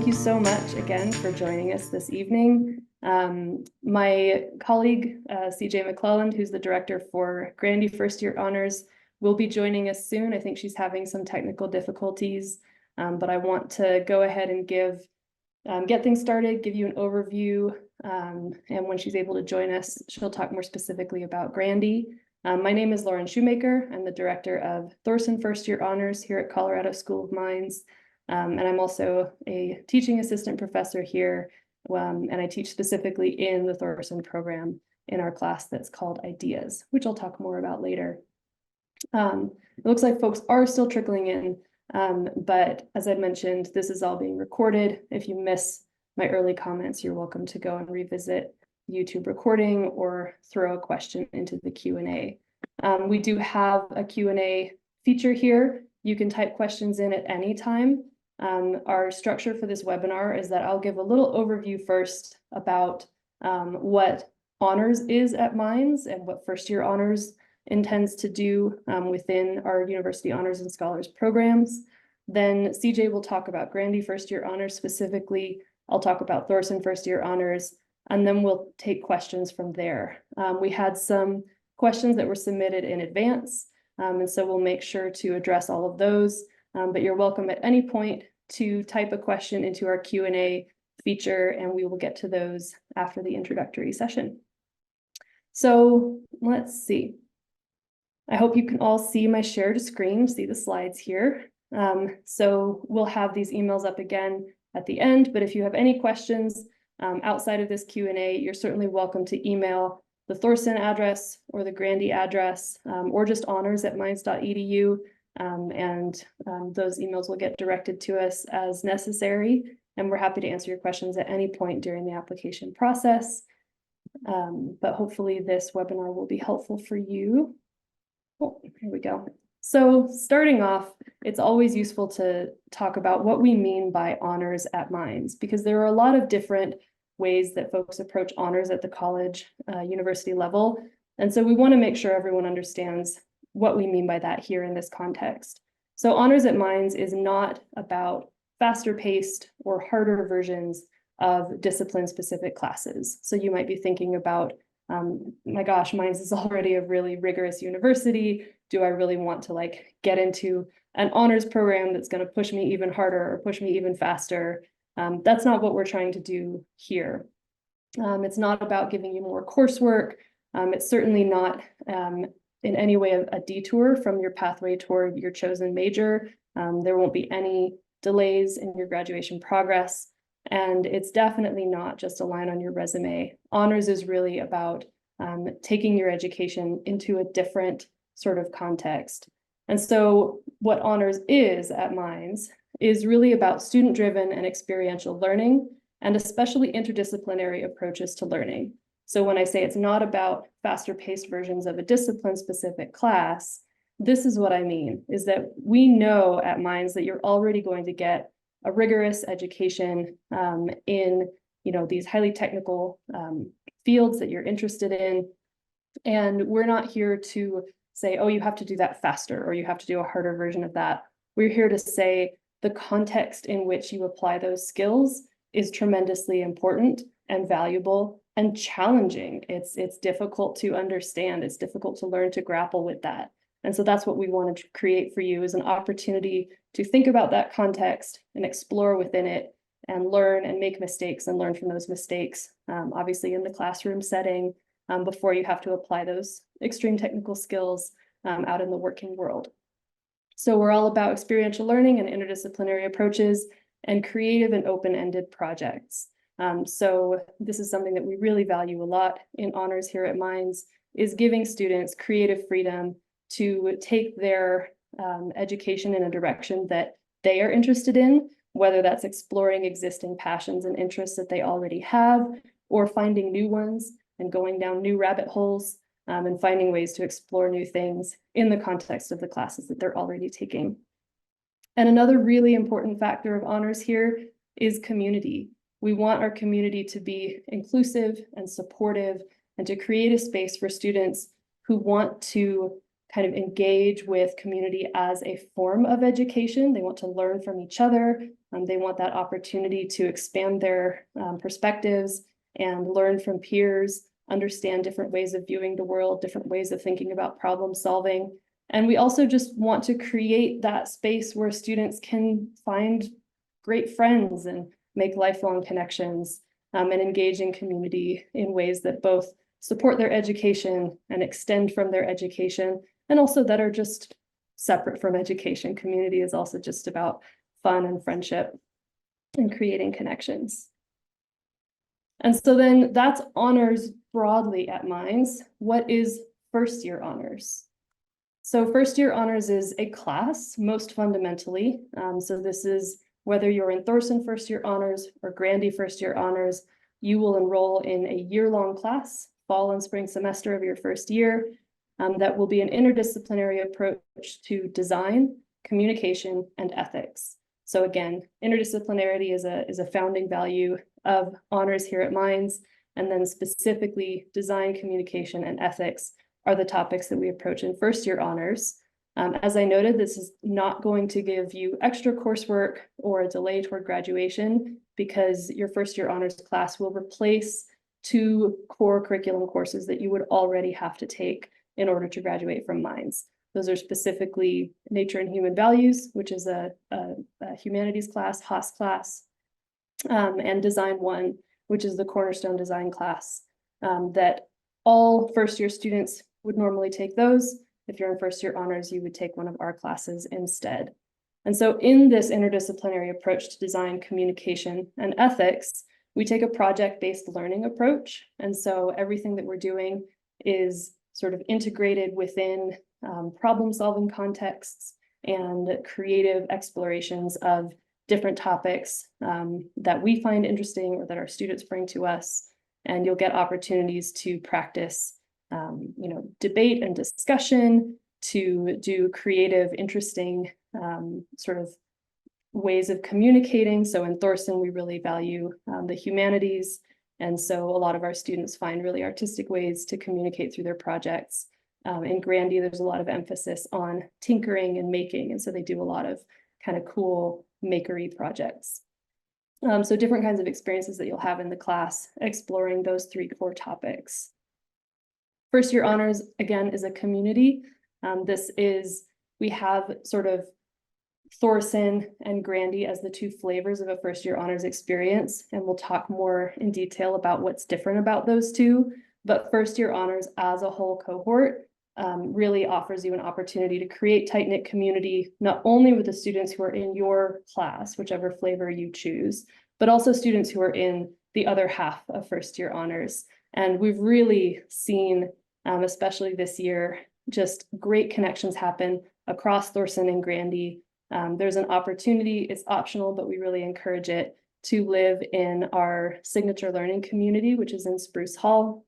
you so much again for joining us this evening. My colleague, CJ McClelland, who's the director for Grandy First Year Honors, will be joining us soon. I think she's having some technical difficulties, but I want to go ahead and get things started, give you an overview, and when she's able to join us, she'll talk more specifically about Grandy. My name is Lauren Shoemaker. I'm the director of Thorson First Year Honors here at Colorado School of Mines. And I'm also a teaching assistant professor here, and I teach specifically in the Thorson program in our class that's called Ideas, which I'll talk more about later. It looks like folks are still trickling in, but as I mentioned, this is all being recorded. If you miss my early comments, you're welcome to go and revisit YouTube recording or throw a question into the Q&A. We do have a Q&A feature here. You can type questions in at any time. Our structure for this webinar is that I'll give a little overview first about what honors is at Mines and what first year honors intends to do within our University Honors and Scholars programs. Then CJ will talk about Grandy First Year Honors specifically. I'll talk about Thorson First Year Honors, and then we'll take questions from there. We had some questions that were submitted in advance, and so we'll make sure to address all of those. But you're welcome at any point to type a question into our Q&A feature, and we will get to those after the introductory session. So let's see. I hope you can all see my shared screen, see the slides here. So we'll have these emails up again at the end, but if you have any questions outside of this Q&A, you're certainly welcome to email the Thorson address or the Grandy address, or just honors@mines.edu. Those emails will get directed to us as necessary, and we're happy to answer your questions at any point during the application process. But hopefully this webinar will be helpful for you. Oh, here we go. So starting off, it's always useful to talk about what we mean by honors at Mines, because there are a lot of different ways that folks approach honors at the college, university level. And so we want to make sure everyone understands what we mean by that here in this context. So honors at Mines is not about faster paced or harder versions of discipline-specific classes. So you might be thinking about, my gosh, Mines is already a really rigorous university. Do I really want to get into an honors program that's going to push me even harder or push me even faster? That's not what we're trying to do here. It's not about giving you more coursework. It's certainly not in any way a detour from your pathway toward your chosen major. There won't be any delays in your graduation progress. And it's definitely not just a line on your resume. Honors is really about taking your education into a different sort of context. And so what honors is at Mines is really about student-driven and experiential learning, and especially interdisciplinary approaches to learning. So when I say it's not about faster paced versions of a discipline-specific class, this is what I mean, is that we know at Mines that you're already going to get a rigorous education in these highly technical fields that you're interested in. And we're not here to say, oh, you have to do that faster, or you have to do a harder version of that. We're here to say the context in which you apply those skills is tremendously important and valuable and challenging. It's difficult to understand. It's difficult to learn to grapple with that. And so that's what we want to create for you, is an opportunity to think about that context and explore within it and learn and make mistakes and learn from those mistakes, obviously in the classroom setting, before you have to apply those extreme technical skills out in the working world. So we're all about experiential learning and interdisciplinary approaches and creative and open-ended projects. So this is something that we really value a lot in honors here at Mines, is giving students creative freedom to take their education in a direction that they are interested in, whether that's exploring existing passions and interests that they already have, or finding new ones and going down new rabbit holes, and finding ways to explore new things in the context of the classes that they're already taking. And another really important factor of honors here is community. We want our community to be inclusive and supportive, and to create a space for students who want to kind of engage with community as a form of education. They want to learn from each other. They want that opportunity to expand their perspectives and learn from peers, understand different ways of viewing the world, different ways of thinking about problem solving. And we also just want to create that space where students can find great friends and make lifelong connections, and engage in community in ways that both support their education and extend from their education, and also that are just separate from education. Community is also just about fun and friendship and creating connections. And so then that's honors broadly at Mines. What is first year honors? So first year honors is a class, most fundamentally. So this is whether you're in Thorson first year honors or Grandy first year honors, you will enroll in a year-long class, fall and spring semester of your first year. That will be an interdisciplinary approach to design, communication, and ethics. So again, interdisciplinarity is a founding value of honors here at Mines, and then specifically design, communication, and ethics are the topics that we approach in first year honors. As I noted, this is not going to give you extra coursework or a delay toward graduation, because your first year honors class will replace 2 core curriculum courses that you would already have to take in order to graduate from Mines. Those are specifically Nature and Human Values, which is a humanities class, Haas class, and Design 1, which is the cornerstone design class, that all first year students would normally take those. If you're in first year honors, you would take one of our classes instead. And so in this interdisciplinary approach to design, communication, and ethics, we take a project-based learning approach. And so everything that we're doing is sort of integrated within problem-solving contexts and creative explorations of different topics that we find interesting or that our students bring to us. And you'll get opportunities to practice debate and discussion, to do creative, interesting sort of ways of communicating. So in Thorson, we really value the humanities. And so a lot of our students find really artistic ways to communicate through their projects. In Grandy, there's a lot of emphasis on tinkering and making. And so they do a lot of kind of cool makery projects. So different kinds of experiences that you'll have in the class exploring those 3 core topics. First year honors, again, is a community. We have sort of Thorson and Grandy as the 2 flavors of a first year honors experience. And we'll talk more in detail about what's different about those 2. But first year honors as a whole cohort really offers you an opportunity to create tight-knit community, not only with the students who are in your class, whichever flavor you choose, but also students who are in the other half of first year honors. And we've really seen, especially this year, just great connections happen across Thorson and Grandy. There's an opportunity, it's optional, but we really encourage it, to live in our signature learning community, which is in Spruce Hall.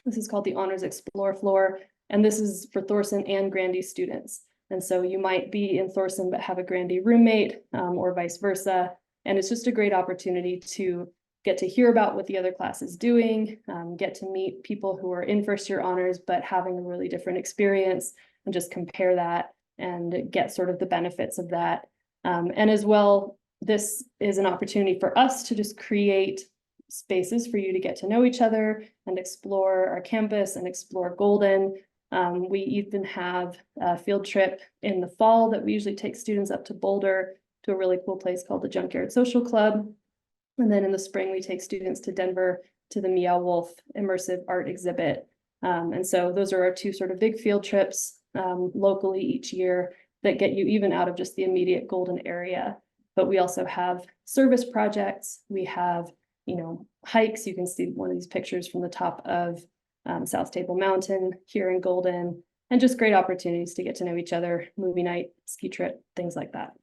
This is called the Honors Explore Floor, and this is for Thorson and Grandy students. And so you might be in Thorson but have a Grandy roommate, or vice versa. And it's just a great opportunity to get to hear about what the other class is doing, get to meet people who are in first year honors but having a really different experience, and just compare that and get sort of the benefits of that. And as well, this is an opportunity for us to just create spaces for you to get to know each other and explore our campus and explore Golden. We even have a field trip in the fall that we usually take students up to Boulder to a really cool place called the Junkyard Social Club. And then in the spring, we take students to Denver to the Meow Wolf immersive art exhibit. And so those are our 2 sort of big field trips locally each year that get you even out of just the immediate Golden area. But we also have service projects. We have, hikes. You can see one of these pictures from the top of South Table Mountain here in Golden, and just great opportunities to get to know each other, movie night, ski trip, things like that.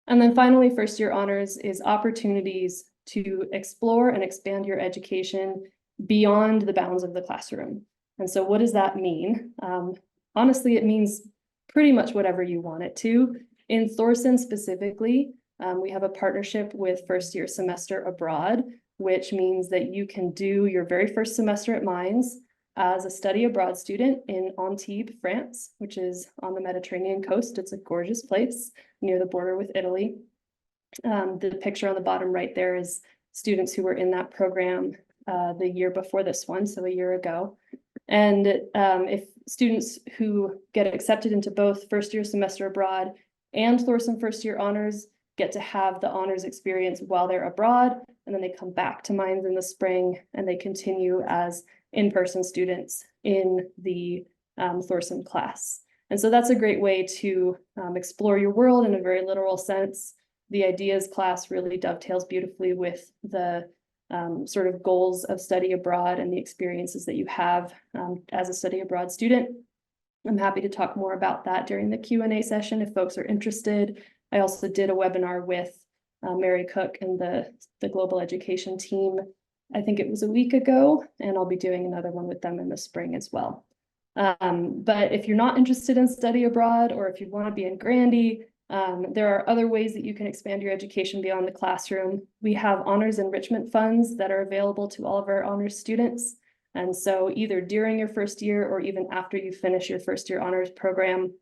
And then finally, first year honors is opportunities to explore and expand your education beyond the bounds of the classroom. And so what does that mean? Honestly, it means pretty much whatever you want it to. In Thorson specifically, we have a partnership with First Year Semester Abroad, which means that you can do your very first semester at Mines as a study abroad student in Antibes, France, which is on the Mediterranean coast. It's a gorgeous place near the border with Italy. The picture on the bottom right there is students who were in that program the year before this one, so a year ago. And if students who get accepted into both first year semester abroad and Thorson first year honors get to have the honors experience while they're abroad, and then they come back to Mines in the spring and they continue as in-person students in the Thorson class. And so that's a great way to explore your world in a very literal sense. The ideas class really dovetails beautifully with the sort of goals of study abroad and the experiences that you have as a study abroad student. I'm happy to talk more about that during the Q&A session if folks are interested. I also did a webinar with Mary Cook and the global education team. I think it was a week ago, and I'll be doing another one with them in the spring as well. But if you're not interested in study abroad, or if you want to be in Grandy, there are other ways that you can expand your education beyond the classroom. We have honors enrichment funds that are available to all of our honors students. And so either during your first year or even after you finish your first year honors program,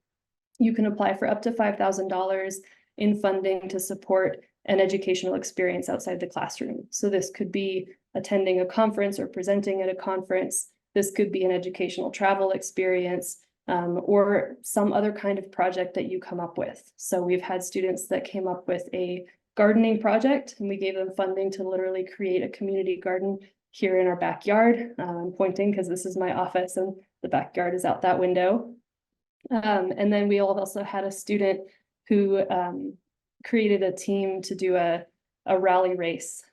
you can apply for up to $5,000 in funding to support an educational experience outside the classroom. So this could be attending a conference or presenting at a conference. This could be an educational travel experience, or some other kind of project that you come up with. So we've had students that came up with a gardening project, and we gave them funding to literally create a community garden here in our backyard. I'm pointing because this is my office and the backyard is out that window. And then we also had a student who created a team to do a rally race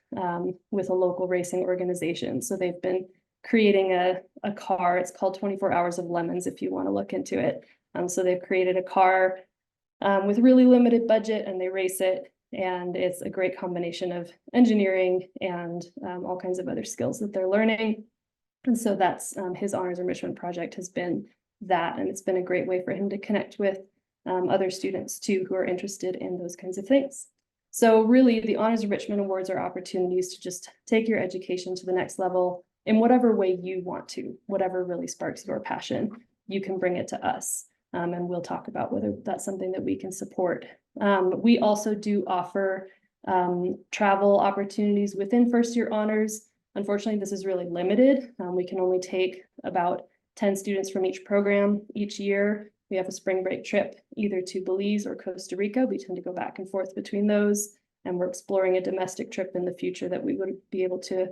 with a local racing organization. So they've been creating a car. It's called 24 Hours of Lemons if you want to look into it. So they've created a car with really limited budget, and they race it. And it's a great combination of engineering and all kinds of other skills that they're learning. And so that's his honors enrichment project has been that. And it's been a great way for him to connect with other students too who are interested in those kinds of things. So really the honors enrichment awards are opportunities to just take your education to the next level in whatever way you want to, whatever really sparks your passion. You can bring it to us, and we'll talk about whether that's something that we can support. We also do offer travel opportunities within first year honors. Unfortunately, this is really limited. We can only take about 10 students from each program each year. We have a spring break trip either to Belize or Costa Rica. We tend to go back and forth between those, and we're exploring a domestic trip in the future that we would be able to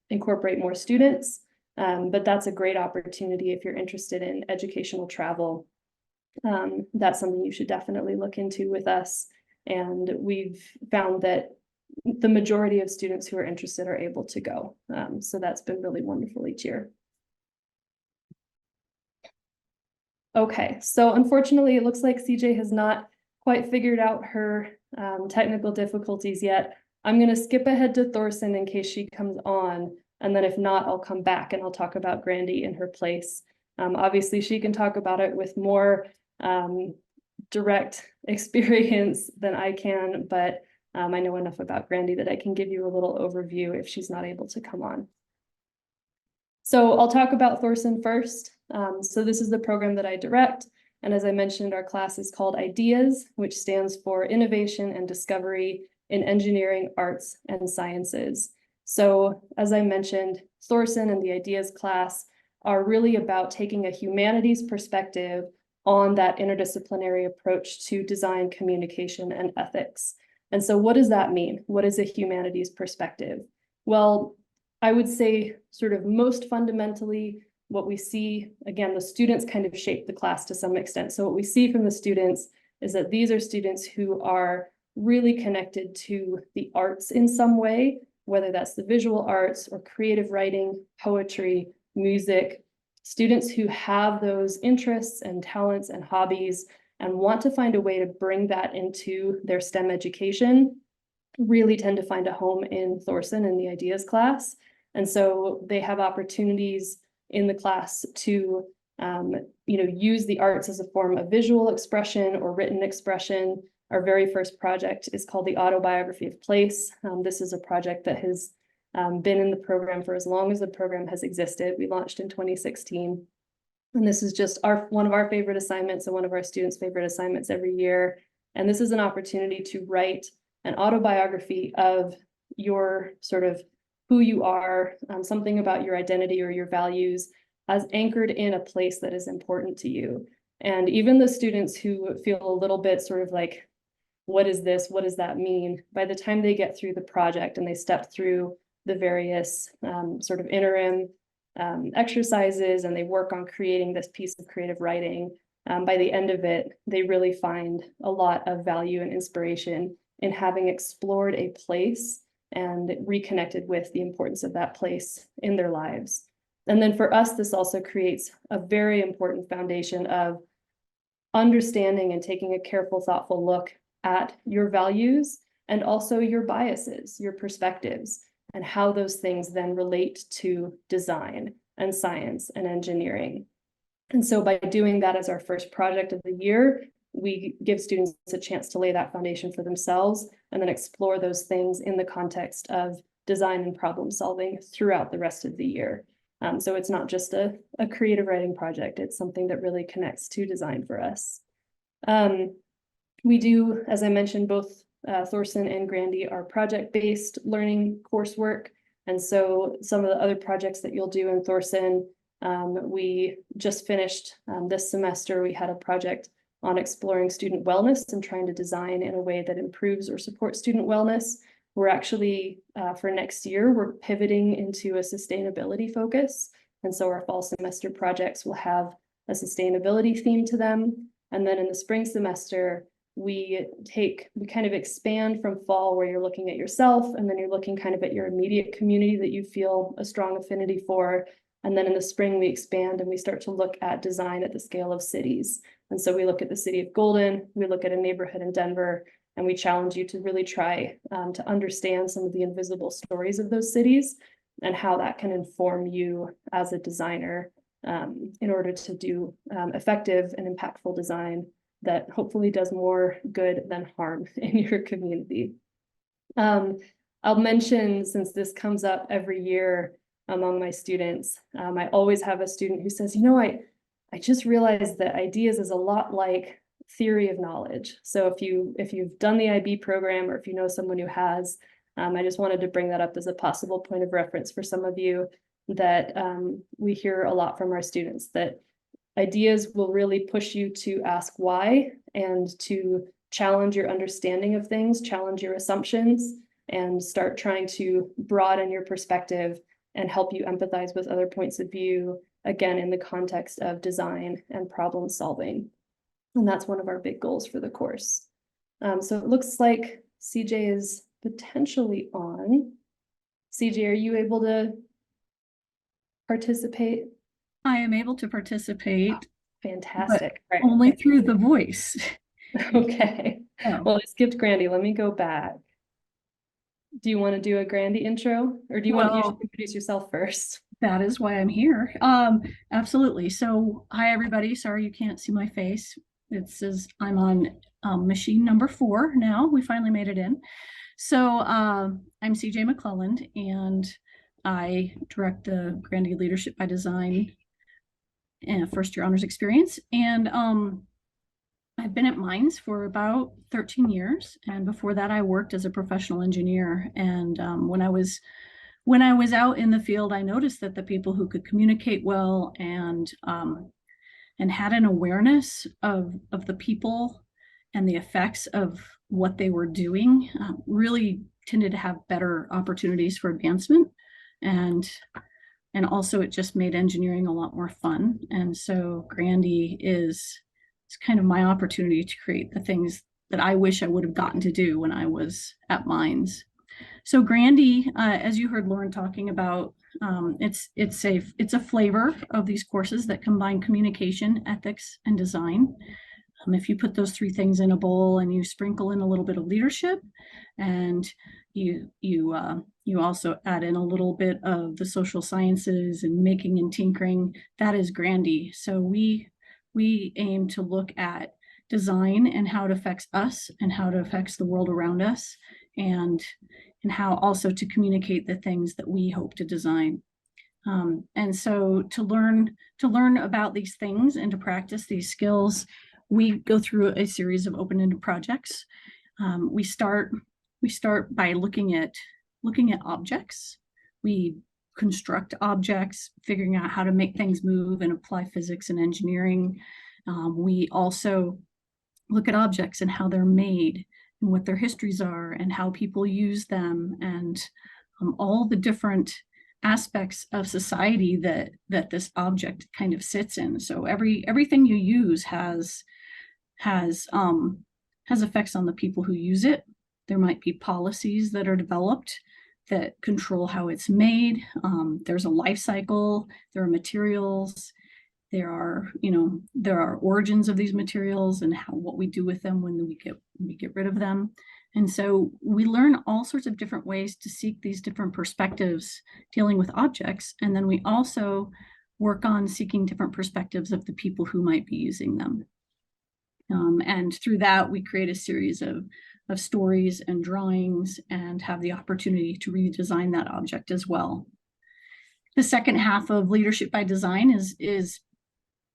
incorporate more students. But that's a great opportunity if you're interested in educational travel. That's something you should definitely look into with us. And we've found that the majority of students who are interested are able to go. So that's been really wonderful each year. Okay, so unfortunately, it looks like CJ has not quite figured out her technical difficulties yet. I'm going to skip ahead to Thorson in case she comes on. And then if not, I'll come back and I'll talk about Grandy in her place. Obviously, she can talk about it with more direct experience than I can, but I know enough about Grandy that I can give you a little overview if she's not able to come on. So I'll talk about Thorson first. So this is the program that I direct. And as I mentioned, our class is called IDEAS, which stands for Innovation and Discovery in Engineering, Arts, and Sciences. So as I mentioned, Thorson and the IDEAS class are really about taking a humanities perspective on that interdisciplinary approach to design, communication, and ethics. And so what does that mean? What is a humanities perspective? Well, I would say sort of most fundamentally, what we see, again, the students kind of shape the class to some extent. So what we see from the students is that these are students who are really connected to the arts in some way, whether that's the visual arts or creative writing, poetry, music, students who have those interests and talents and hobbies and want to find a way to bring that into their STEM education really tend to find a home in Thorson in the IDEAS class. And so they have opportunities in the class to use the arts as a form of visual expression or written expression. Our very first project is called the Autobiography of Place. This is a project that has been in the program for as long as the program has existed. We launched in 2016. And this is just one of our favorite assignments and one of our students' favorite assignments every year. And this is an opportunity to write an autobiography of your sort of who you are, something about your identity or your values as anchored in a place that is important to you. And even the students who feel a little bit sort of like, what is this? What does that mean? By the time they get through the project and they step through the various sort of interim exercises and they work on creating this piece of creative writing, by the end of it, they really find a lot of value and inspiration in having explored a place and reconnected with the importance of that place in their lives. And then for us, this also creates a very important foundation of understanding and taking a careful, thoughtful look at your values and also your biases, your perspectives, and how those things then relate to design and science and engineering. And so by doing that as our first project of the year, we give students a chance to lay that foundation for themselves and then explore those things in the context of design and problem solving throughout the rest of the year. So it's not just a creative writing project, it's something that really connects to design for us. We do, as I mentioned, both Thorson and Grandy are project-based learning coursework. And so some of the other projects that you'll do in Thorson, we just finished this semester, we had a project on exploring student wellness and trying to design in a way that improves or supports student wellness. We're actually, for next year, we're pivoting into a sustainability focus. And so our fall semester projects will have a sustainability theme to them. And then in the spring semester, we kind of expand from fall where you're looking at yourself and then you're looking kind of at your immediate community that you feel a strong affinity for. And then in the spring, we expand and we start to look at design at the scale of cities. And so we look at the city of Golden, we look at a neighborhood in Denver, and we challenge you to really try to understand some of the invisible stories of those cities and how that can inform you as a designer in order to do effective and impactful design that hopefully does more good than harm in your community. I'll mention, since this comes up every year among my students, I always have a student who says, I just realized that ideas is a lot like theory of knowledge. So if you've done the IB program or if you know someone who has, I just wanted to bring that up as a possible point of reference for some of you that we hear a lot from our students, that ideas will really push you to ask why and to challenge your understanding of things, challenge your assumptions, and start trying to broaden your perspective and help you empathize with other points of view, again, in the context of design and problem solving. And that's one of our big goals for the course. So it looks like CJ is potentially on. CJ, are you able to participate? I am able to participate. Oh, fantastic. Right. Only through the voice. Okay. Oh. Well, I skipped Grandy. Let me go back. Do you want to do a Grandy intro, or do you want to introduce yourself first? That is why I'm here. Absolutely. So, hi everybody. Sorry you can't see my face. It says I'm on machine number 4 now. We finally made it in. So I'm CJ McClelland, and I direct the Grandy Leadership by Design and first year honors experience. And I've been at Mines for about 13 years. And before that, I worked as a professional engineer. And when I was out in the field, I noticed that the people who could communicate well and had an awareness of the people and the effects of what they were doing really tended to have better opportunities for advancement. And also it just made engineering a lot more fun. And so Grandy is kind of my opportunity to create the things that I wish I would have gotten to do when I was at Mines. So Grandy, as you heard Lauren talking about, it's a flavor of these courses that combine communication, ethics, and design. If you put those 3 things in a bowl and you sprinkle in a little bit of leadership, and you also add in a little bit of the social sciences and making and tinkering, that is Grandy. So we aim to look at design and how it affects us and how it affects the world around us, and and how also to communicate the things that we hope to design. And so to learn about these things and to practice these skills, we go through a series of open-ended projects. We start by looking at objects. We construct objects, figuring out how to make things move and apply physics and engineering. We also look at objects and how they're made and what their histories are and how people use them, and all the different aspects of society that this object kind of sits in. So everything you use has effects on the people who use it. There might be policies that are developed that control how it's made. There's a life cycle, there are materials, there are origins of these materials and what we do with them when we get rid of them. And so we learn all sorts of different ways to seek these different perspectives dealing with objects. And then we also work on seeking different perspectives of the people who might be using them. And through that, we create a series of stories and drawings and have the opportunity to redesign that object as well. The second half of Leadership by Design is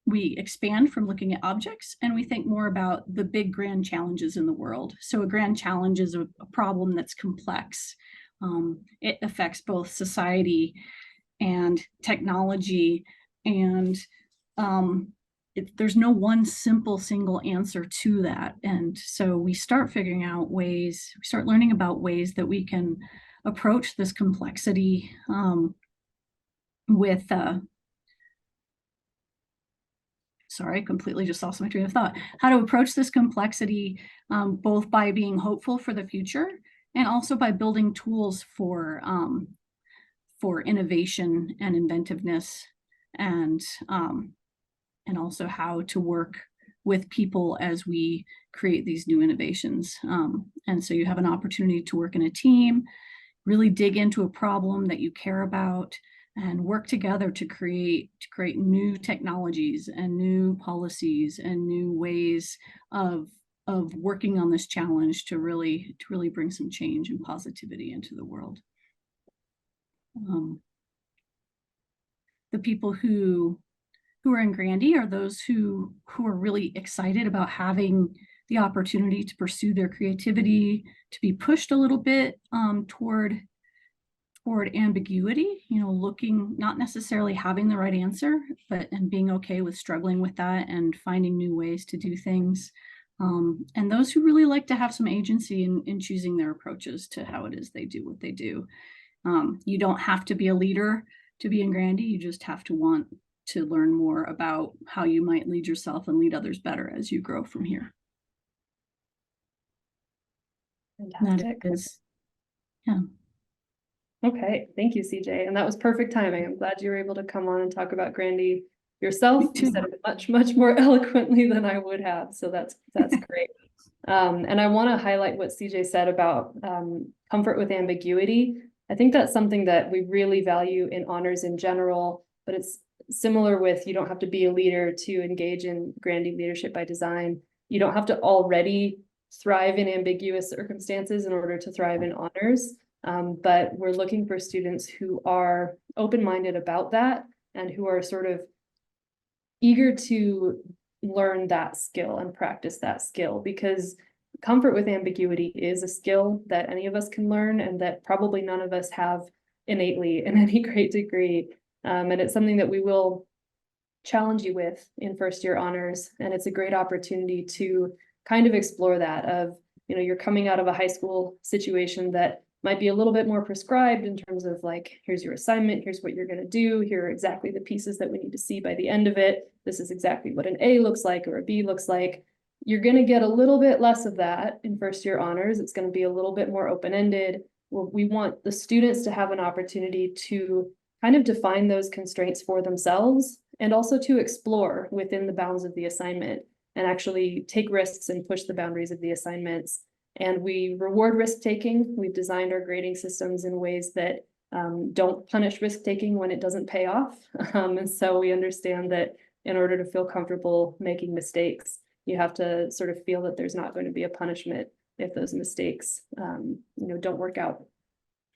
we expand from looking at objects and we think more about the big grand challenges in the world. So a grand challenge is a problem that's complex. It affects both society and technology, and there's no one single answer to that. And so we start learning about ways that we can approach this complexity with sorry, I completely just lost my train of thought. How to approach this complexity both by being hopeful for the future and also by building tools for innovation and inventiveness, and also how to work with people as we create these new innovations. And so you have an opportunity to work in a team, really dig into a problem that you care about, and work together to create new technologies and new policies and new ways of working on this challenge to really bring some change and positivity into the world. The people who are in Grandy are those who are really excited about having the opportunity to pursue their creativity, to be pushed a little bit toward ambiguity, looking, not necessarily having the right answer, and being okay with struggling with that and finding new ways to do things. And those who really like to have some agency in choosing their approaches to how it is they do what they do. You don't have to be a leader to be in Grandy. You just have to want to learn more about how you might lead yourself and lead others better as you grow from here. Fantastic. That is, yeah. Okay, thank you, CJ. And that was perfect timing. I'm glad you were able to come on and talk about Grandy yourself. You said it much more eloquently than I would have. So that's great. And I want to highlight what CJ said about comfort with ambiguity. I think that's something that we really value in honors in general, but it's similar with, you don't have to be a leader to engage in Grandy Leadership by Design. You don't have to already thrive in ambiguous circumstances in order to thrive in honors. But we're looking for students who are open-minded about that and who are sort of eager to learn that skill and practice that skill, because comfort with ambiguity is a skill that any of us can learn and that probably none of us have innately in any great degree. And it's something that we will challenge you with in first year honors. And it's a great opportunity to kind of explore that of, you're coming out of a high school situation that might be a little bit more prescribed in terms of like, here's your assignment, here's what you're going to do, here are exactly the pieces that we need to see by the end of it. This is exactly what an A looks like or a B looks like. You're going to get a little bit less of that in first year honors. It's going to be a little bit more open-ended. We want the students to have an opportunity to kind of define those constraints for themselves and also to explore within the bounds of the assignment and actually take risks and push the boundaries of the assignments. And we reward risk-taking. We've designed our grading systems in ways that don't punish risk-taking when it doesn't pay off. And so we understand that in order to feel comfortable making mistakes, you have to sort of feel that there's not going to be a punishment if those mistakes don't work out.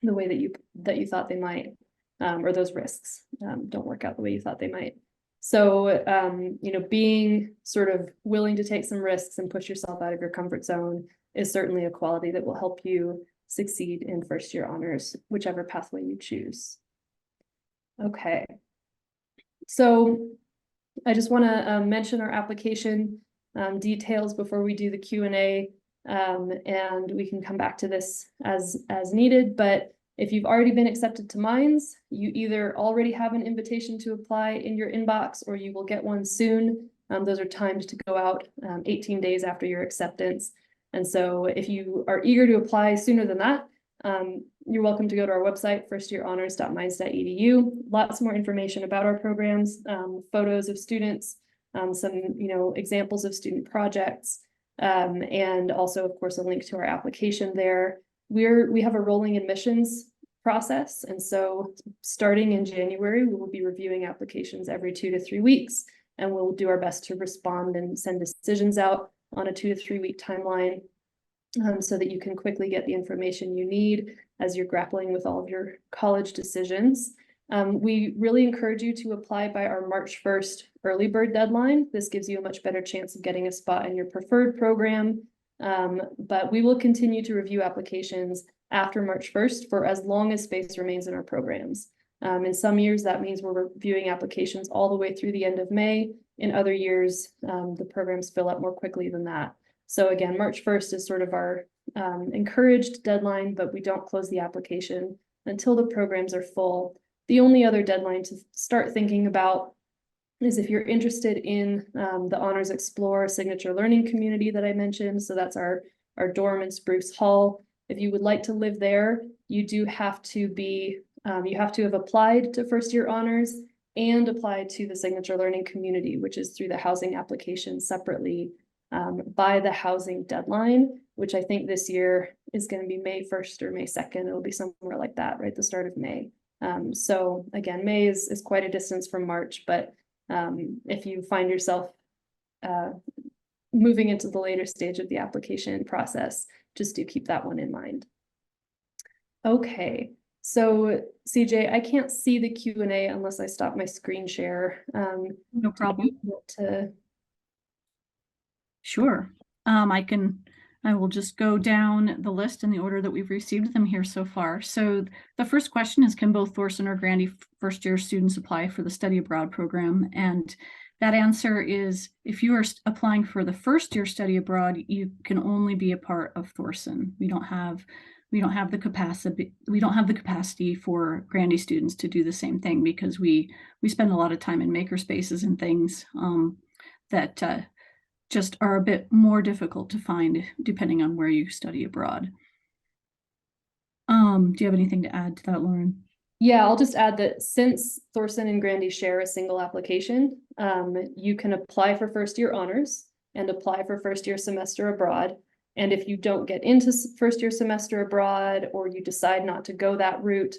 the way that you thought they might, or those risks don't work out the way you thought they might. So, being sort of willing to take some risks and push yourself out of your comfort zone is certainly a quality that will help you succeed in first year honors, whichever pathway you choose. Okay. So I just want to mention our application details before we do the Q&A, and we can come back to this as needed. But if you've already been accepted to Mines, you either already have an invitation to apply in your inbox or you will get one soon. Those are timed to go out 18 days after your acceptance. And so if you are eager to apply sooner than that, you're welcome to go to our website, firstyearhonors.mines.edu. Lots more information about our programs, photos of students, some examples of student projects, and also, of course, a link to our application there. We have a rolling admissions process, and so starting in January, we will be reviewing applications every 2 to 3 weeks, and we'll do our best to respond and send decisions out on a 2 to 3 week timeline, so that you can quickly get the information you need as you're grappling with all of your college decisions. We really encourage you to apply by our March 1st early bird deadline. This gives you a much better chance of getting a spot in your preferred program. But we will continue to review applications after March 1st for as long as space remains in our programs. In some years, that means we're reviewing applications all the way through the end of May. In other years, the programs fill up more quickly than that. So again, March 1st is sort of our encouraged deadline, but we don't close the application until the programs are full. The only other deadline to start thinking about is if you're interested in the Honors Explore Signature Learning Community that I mentioned. So that's our dorm in Spruce Hall. If you would like to live there, you do have to be, you have to have applied to first year honors and applied to the Signature Learning Community, which is through the housing application separately by the housing deadline, which I think this year is going to be May 1st or May 2nd. It'll be somewhere like that, right? The start of May. So again, May is quite a distance from March, but if you find yourself moving into the later stage of the application process, just do keep that one in mind. Okay, so CJ, I can't see the Q&A unless I stop my screen share. No problem. Sure. I will just go down the list in the order that we've received them here so far. So the first question is, can both Thorson or Grandy first year students apply for the study abroad program? And that answer is, if you are applying for the first year study abroad, you can only be a part of Thorson. We don't have the capacity for Grandy students to do the same thing, because we spend a lot of time in maker spaces and things that just are a bit more difficult to find depending on where you study abroad. Do you have anything to add to that, Lauren? Yeah, I'll just add that since Thorson and Grandy share a single application, you can apply for first year honors and apply for first year semester abroad. And if you don't get into first year semester abroad, or you decide not to go that route,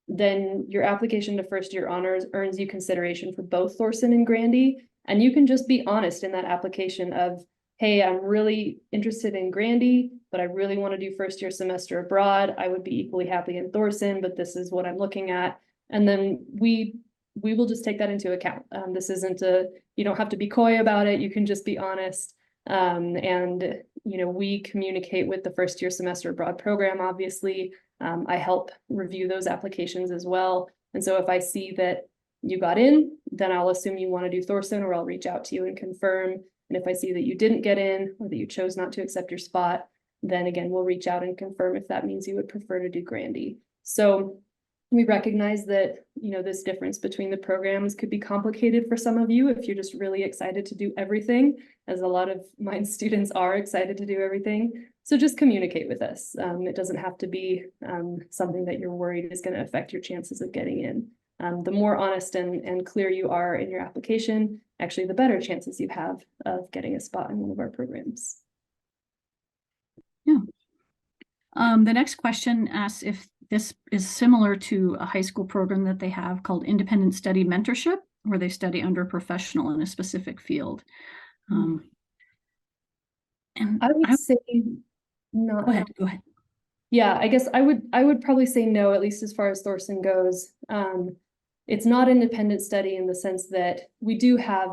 then your application to first year honors earns you consideration for both Thorson and Grandy. And you can just be honest in that application of, hey, I'm really interested in Grandy, but I really want to do first year semester abroad. I would be equally happy in Thorson, but this is what I'm looking at. And then we will just take that into account. This isn't you don't have to be coy about it. You can just be honest. And we communicate with the first year semester abroad program, obviously. I help review those applications as well. And so if I see that you got in, then I'll assume you want to do Thorson, or I'll reach out to you and confirm. And if I see that you didn't get in, or that you chose not to accept your spot, then again, we'll reach out and confirm if that means you would prefer to do Grandy. So we recognize that, this difference between the programs could be complicated for some of you if you're just really excited to do everything, as a lot of my students are excited to do everything. So just communicate with us. It doesn't have to be something that you're worried is going to affect your chances of getting in. The more honest and clear you are in your application, actually, the better chances you have of getting a spot in one of our programs. Yeah. The next question asks if this is similar to a high school program that they have called Independent Study Mentorship, where they study under a professional in a specific field. And I would say not. Go ahead. Yeah, I guess I would probably say no, at least as far as Thorson goes. It's not independent study in the sense that we do have,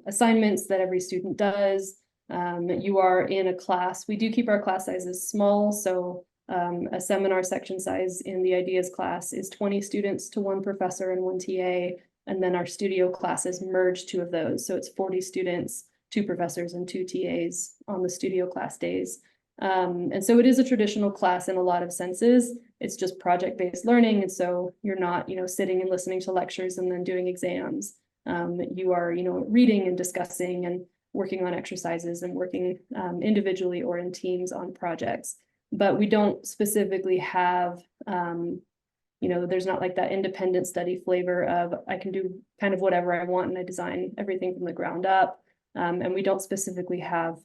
assignments that every student does. You are in a class. We do keep our class sizes small, so a seminar section size in the ideas class is 20 students to one professor and one TA, and then our studio classes merge two of those. So it's 40 students, two professors and two TAs on the studio class days. And so it is a traditional class in a lot of senses. It's just project-based learning. And so you're not, sitting and listening to lectures and then doing exams. You are, reading and discussing and working on exercises and working individually or in teams on projects. But we don't specifically have, there's not like that independent study flavor of I can do kind of whatever I want and I design everything from the ground up. And we don't specifically have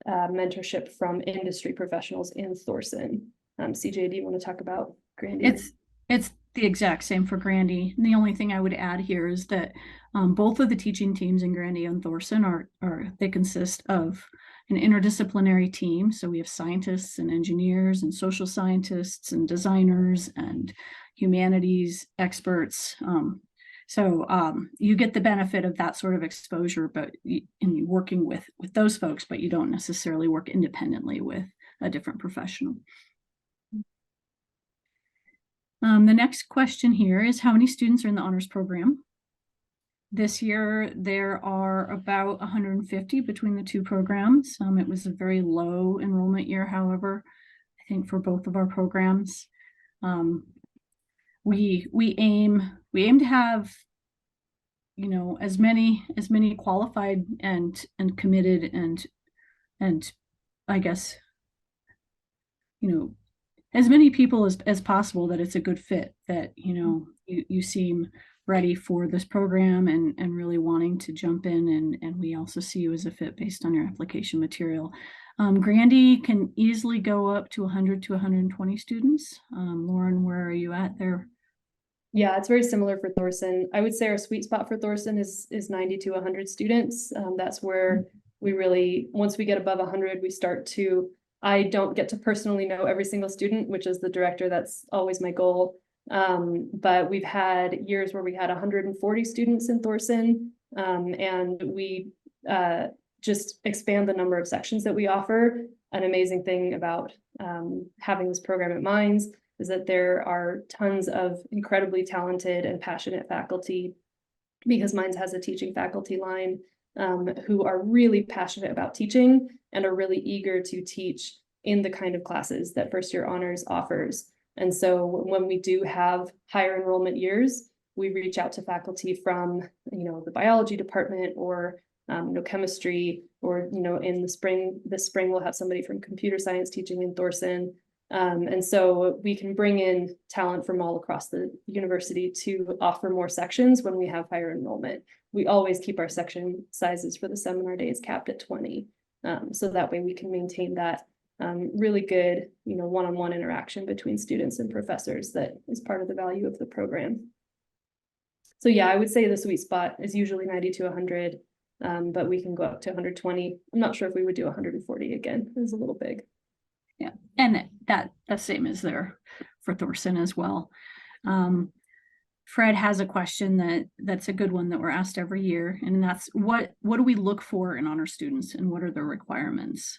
mentorship from industry professionals in Thorson. CJ, do you want to talk about Grandy? It's the exact same for Grandy. And the only thing I would add here is that both of the teaching teams in Grandy and Thorson they consist of an interdisciplinary team. So we have scientists and engineers and social scientists and designers and humanities experts. So you get the benefit of that sort of exposure, but in working with those folks, but you don't necessarily work independently with a different professional. The next question here is how many students are in the honors program? This year, there are about 150 between the two programs. It was a very low enrollment year, however, I think for both of our programs. We aim to have, as many qualified and committed and I guess, as many people as possible that it's a good fit, that, you seem ready for this program and really wanting to jump in, and we also see you as a fit based on your application material. Grandy can easily go up to 100 to 120 students. Lauren, where are you at there? Yeah, it's very similar for Thorson. I would say our sweet spot for Thorson is 90 to 100 students. That's where we really, once we get above 100, we start to, I don't get to personally know every single student, which is the director. That's always my goal. But we've had years where we had 140 students in Thorson, and we just expand the number of sections that we offer. An amazing thing about having this program at Mines is that there are tons of incredibly talented and passionate faculty, because Mines has a teaching faculty line, who are really passionate about teaching and are really eager to teach in the kind of classes that first year honors offers. And so when we do have higher enrollment years, we reach out to faculty from, the biology department or chemistry, or in the spring we'll have somebody from computer science teaching in Thorson. And so we can bring in talent from all across the university to offer more sections when we have higher enrollment. We always keep our section sizes for the seminar days capped at 20. So that way we can maintain that really good, one-on-one interaction between students and professors that is part of the value of the program. So yeah, I would say the sweet spot is usually 90 to 100, but we can go up to 120. I'm not sure if we would do 140 again. It's a little big. Yeah, and that same is there for Thorson as well. Fred has a question that's a good one that we're asked every year, and that's what do we look for in honor students and what are the requirements?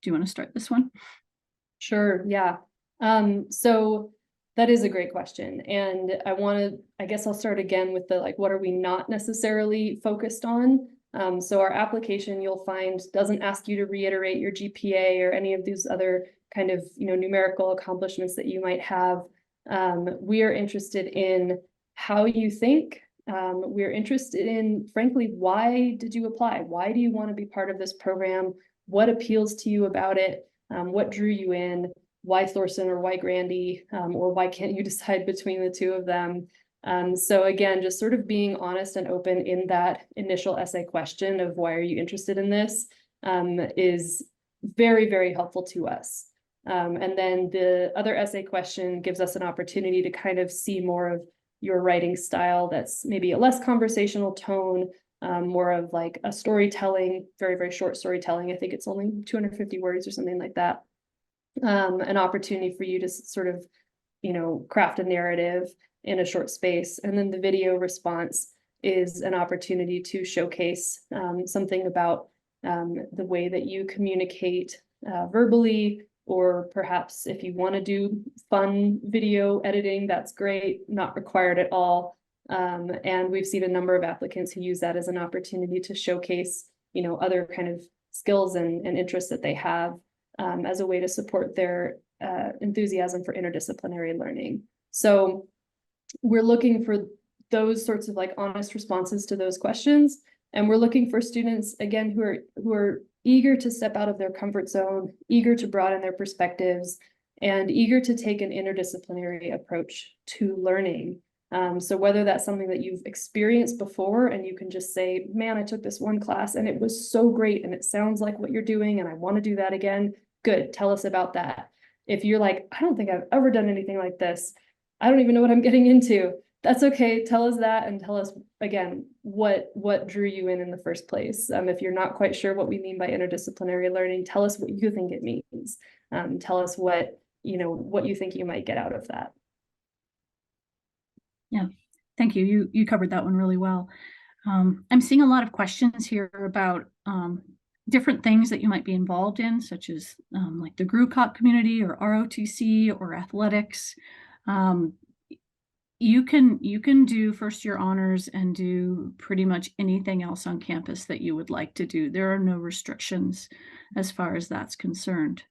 Do you want to start this one? Sure, yeah. So that is a great question. And I guess I'll start again with the what are we not necessarily focused on? So our application, you'll find, doesn't ask you to reiterate your GPA or any of these other kind of numerical accomplishments that you might have. We are interested in how you think. We're interested in, frankly, why did you apply? Why do you want to be part of this program? What appeals to you about it? What drew you in? Why Thorson or why Grandy? Or why can't you decide between the two of them? So again, just sort of being honest and open in that initial essay question of why are you interested in this is very, very helpful to us. And then the other essay question gives us an opportunity to kind of see more of your writing style that's maybe a less conversational tone, more of like a storytelling, very, very short storytelling. I think it's only 250 words or something like that. an opportunity for you to sort of, craft a narrative in a short space. And then the video response is an opportunity to showcase something about the way that you communicate verbally, or perhaps if you want to do fun video editing, that's great, not required at all. And we've seen a number of applicants who use that as an opportunity to showcase, other kind of skills and interests that they have as a way to support their enthusiasm for interdisciplinary learning. So we're looking for those sorts of like honest responses to those questions. And we're looking for students, again, who are eager to step out of their comfort zone, eager to broaden their perspectives, and eager to take an interdisciplinary approach to learning. So whether that's something that you've experienced before and you can just say, man, I took this one class and it was so great and it sounds like what you're doing and I want to do that again, good, tell us about that. If you're like, I don't think I've ever done anything like this, I don't even know what I'm getting into, that's okay, tell us that, and tell us again what drew you in the first place. If you're not quite sure what we mean by interdisciplinary learning, tell us what you think it means. Tell us what you think you might get out of that. Yeah, thank you. You covered that one really well. I'm seeing a lot of questions here about different things that you might be involved in, such as like the GRUCOP community or ROTC or athletics. You can do first year honors and do pretty much anything else on campus that you would like to do. There are no restrictions as far as that's concerned.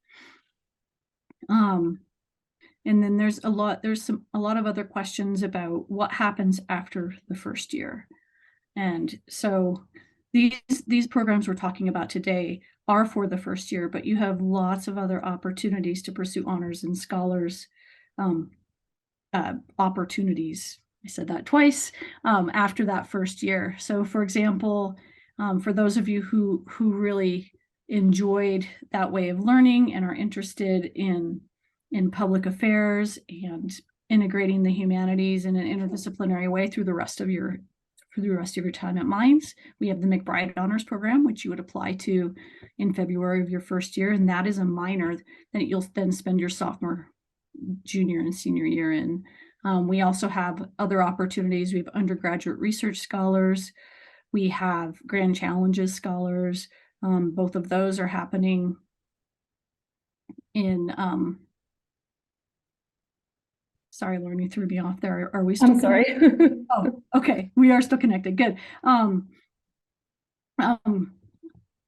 And then there's a lot of other questions about what happens after the first year. And so these programs we're talking about today are for the first year, but you have lots of other opportunities to pursue honors and scholars opportunities. I said that twice after that first year. So for example, for those of you who really enjoyed that way of learning and are interested in public affairs and integrating the humanities in an interdisciplinary way through the rest of your time at Mines, we have the McBride Honors Program, which you would apply to in February of your first year, and that is a minor that you'll then spend your sophomore, junior, and senior year in. We also have other opportunities. We have undergraduate research scholars. We have Grand Challenges scholars. Both of those are happening in sorry, Lauren, you threw me off there. Are we still I'm sorry. Oh, okay. We are still connected. Good.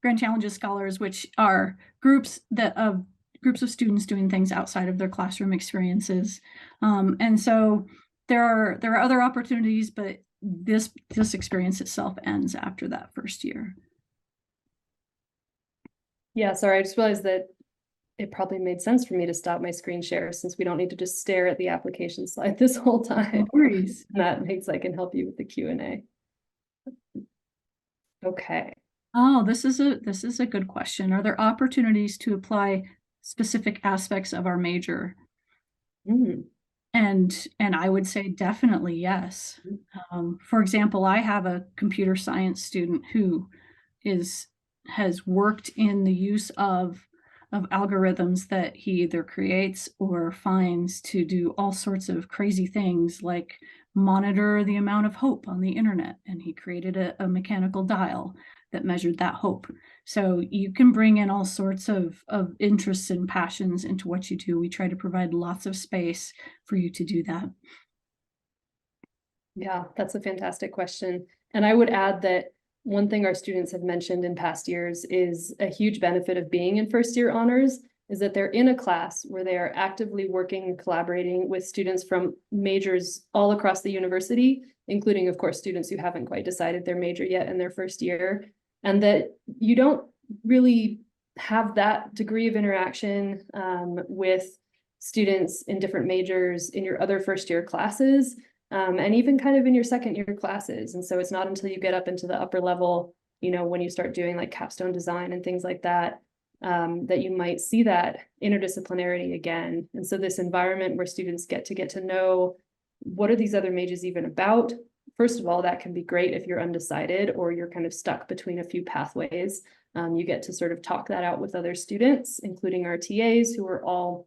Grand Challenges scholars, which are groups of students doing things outside of their classroom experiences. And so there are other opportunities, but this experience itself ends after that first year. Yeah, sorry, I just realized that it probably made sense for me to stop my screen share, since we don't need to just stare at the application slide this whole time. No worries. That makes I can help you with the Q&A. Okay. Oh, this is a good question. Are there opportunities to apply specific aspects of our major? And I would say definitely yes. For example, I have a computer science student who has worked in the use of algorithms that he either creates or finds to do all sorts of crazy things, like monitor the amount of hope on the internet. And he created a mechanical dial that measured that hope. So you can bring in all sorts of interests and passions into what you do. We try to provide lots of space for you to do that. Yeah, that's a fantastic question. And I would add that one thing our students have mentioned in past years is a huge benefit of being in first year honors is that they're in a class where they are actively working and collaborating with students from majors all across the university, including, of course, students who haven't quite decided their major yet in their first year, and that you don't really have that degree of interaction with students in different majors in your other first year classes. And even kind of in your second year classes. And so it's not until you get up into the upper level, when you start doing like capstone design and things like that, that you might see that interdisciplinarity again. And so this environment where students get to know what are these other majors even about first of all, that can be great if you're undecided or you're kind of stuck between a few pathways. You get to sort of talk that out with other students, including our TAs, who are all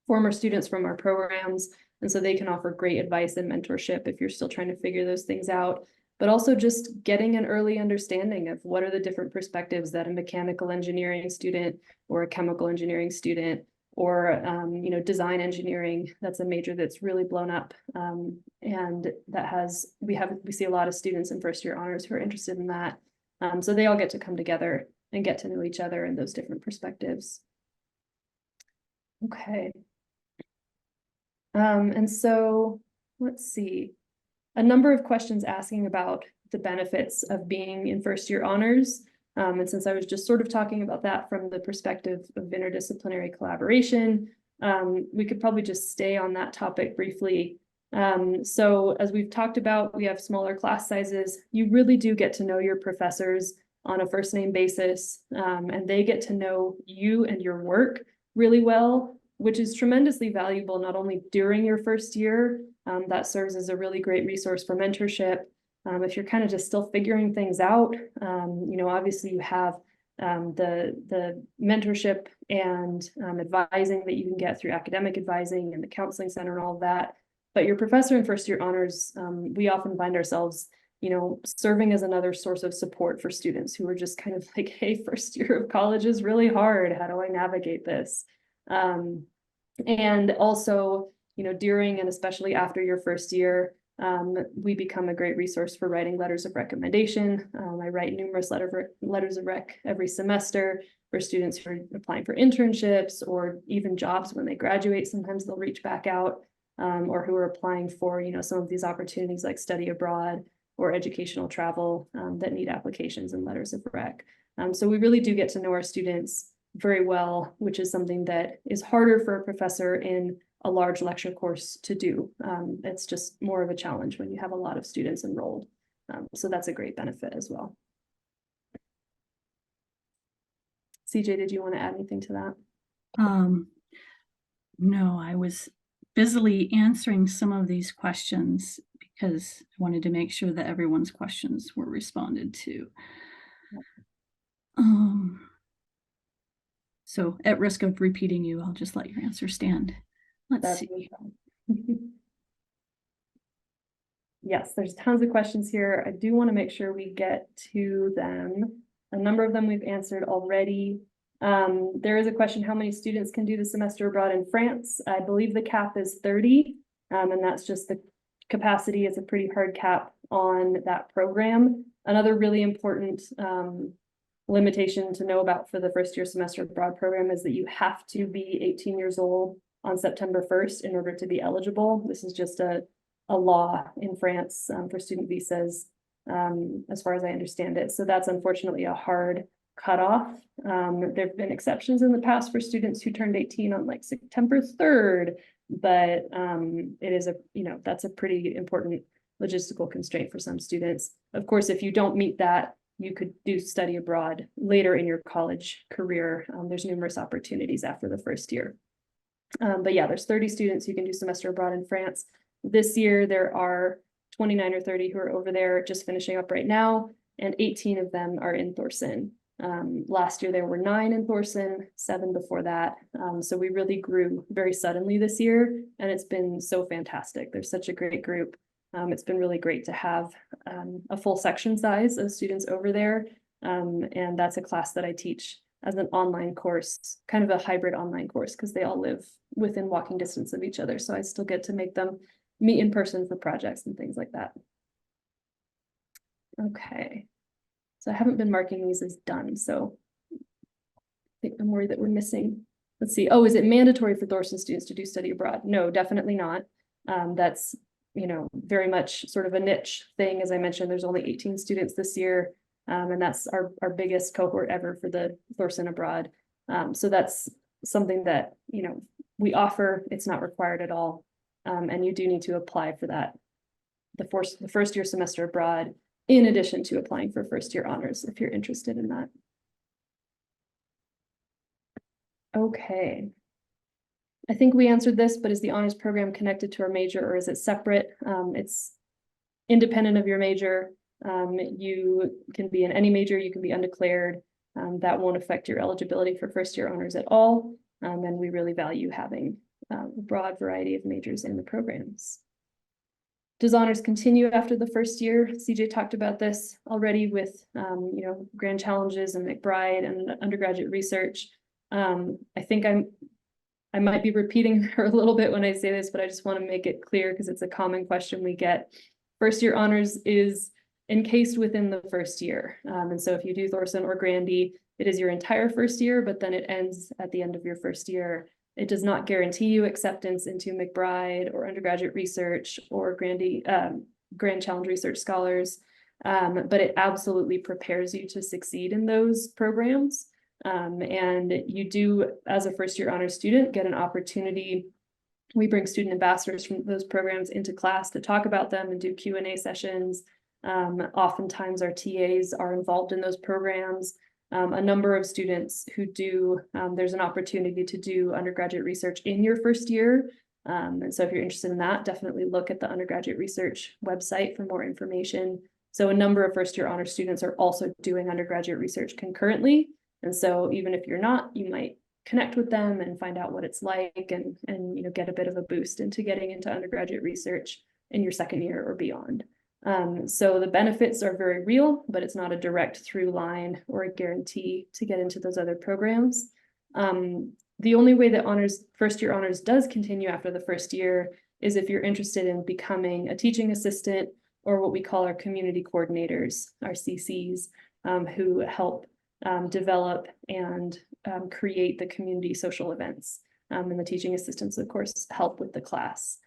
former students from our programs. And so they can offer great advice and mentorship if you're still trying to figure those things out, but also just getting an early understanding of what are the different perspectives that a mechanical engineering student or a chemical engineering student or design engineering, that's a major that's really blown up. And that has, we see a lot of students in first year honors who are interested in that. So they all get to come together and get to know each other and those different perspectives. Okay. And so let's see, a number of questions asking about the benefits of being in first year honors. And since I was just sort of talking about that from the perspective of interdisciplinary collaboration, we could probably just stay on that topic briefly. So as we've talked about, we have smaller class sizes. You really do get to know your professors on a first name basis, and they get to know you and your work really well, which is tremendously valuable, not only during your first year, that serves as a really great resource for mentorship. If you're kind of just still figuring things out, obviously you have the mentorship and advising that you can get through academic advising and the counseling center and all of that. But your professor in first year honors, we often find ourselves, serving as another source of support for students who are just kind of like, hey, first year of college is really hard. How do I navigate this? And also, during and especially after your first year, we become a great resource for writing letters of recommendation. I write numerous letters of rec every semester for students who are applying for internships or even jobs when they graduate. Sometimes they'll reach back out, or who are applying for, some of these opportunities like study abroad or educational travel that need applications and letters of rec. So we really do get to know our students very well, which is something that is harder for a professor in a large lecture course to do. It's just more of a challenge when you have a lot of students enrolled. So that's a great benefit as well. CJ, did you want to add anything to that? No, I was busily answering some of these questions because I wanted to make sure that everyone's questions were responded to. So at risk of repeating you, I'll just let your answer stand. Let's see. Yes, there's tons of questions here. I do want to make sure we get to them. A number of them we've answered already. There is a question, how many students can do the semester abroad in France? I believe the cap is 30, and that's just the capacity. It's a pretty hard cap on that program. Another really important limitation to know about for the first year semester abroad program is that you have to be 18 years old on September 1st in order to be eligible. This is just a law in France for student visas, as far as I understand it. So that's unfortunately a hard cutoff. There have been exceptions in the past for students who turned 18 on like September 3rd, but it is that's a pretty important logistical constraint for some students. Of course, if you don't meet that, you could do study abroad later in your college career. There's numerous opportunities after the first year. But yeah, there's 30 students who can do semester abroad in France. This year, there are 29 or 30 who are over there just finishing up right now, and 18 of them are in Thorson. Last year, there were 9 in Thorson, 7 before that. So we really grew very suddenly this year, and it's been so fantastic. There's such a great group. It's been really great to have a full section size of students over there. And that's a class that I teach as an online course, kind of a hybrid online course, because they all live within walking distance of each other. So I still get to make them meet in person for projects and things like that. Okay. So I haven't been marking these as done. So I think I'm worried that we're missing. Let's see. Oh, is it mandatory for Thorson students to do study abroad? No, definitely not. That's very much sort of a niche thing. As I mentioned, there's only 18 students this year, and that's our biggest cohort ever for the Thorson abroad. So that's something that, we offer. It's not required at all. And you do need to apply for that, the first year semester abroad, in addition to applying for first year honors, if you're interested in that. Okay. I think we answered this, but is the honors program connected to our major or is it separate? It's independent of your major. You can be in any major, you can be undeclared. That won't affect your eligibility for first-year honors at all. And we really value having a broad variety of majors in the programs. Does honors continue after the first year? CJ talked about this already with, Grand Challenges and McBride and undergraduate research. I think I might be repeating her a little bit when I say this, but I just want to make it clear because it's a common question we get. First year honors is encased within the first year. And so if you do Thorson or Grandy, it is your entire first year, but then it ends at the end of your first year. It does not guarantee you acceptance into McBride or undergraduate research or Grand Challenge Research Scholars, but it absolutely prepares you to succeed in those programs. And you do, as a first-year honors student, get an opportunity. We bring student ambassadors from those programs into class to talk about them and do Q&A sessions. Oftentimes our TAs are involved in those programs. A number of students who do, there's an opportunity to do undergraduate research in your first year. And so if you're interested in that, definitely look at the undergraduate research website for more information. So a number of first-year honors students are also doing undergraduate research concurrently. And so even if you're not, you might connect with them and find out what it's like and get a bit of a boost into getting into undergraduate research in your second year or beyond. So the benefits are very real, but it's not a direct through line or a guarantee to get into those other programs. The only way that first year honors does continue after the first year is if you're interested in becoming a teaching assistant or what we call our community coordinators, our CCs, who help develop and create the community social events. And the teaching assistants, of course, help with the class.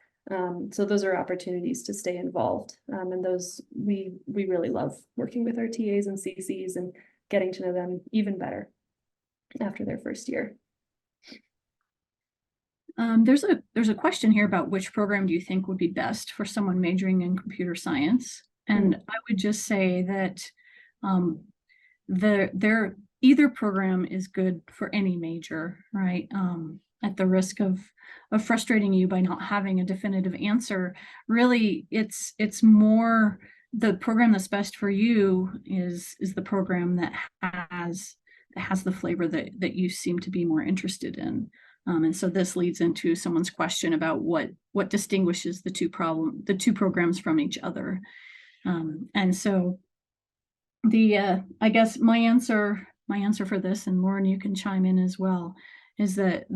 So those are opportunities to stay involved. And those, we really love working with our TAs and CCs and getting to know them even better after their first year. There's a question here about which program do you think would be best for someone majoring in computer science? And I would just say that either program is good for any major, right? At the risk of frustrating you by not having a definitive answer, really it's more the program that's best for you is the program that has the flavor that you seem to be more interested in. And so this leads into someone's question about what distinguishes the two programs from each other. And so I guess my answer for this, and Lauren, you can chime in as well, is that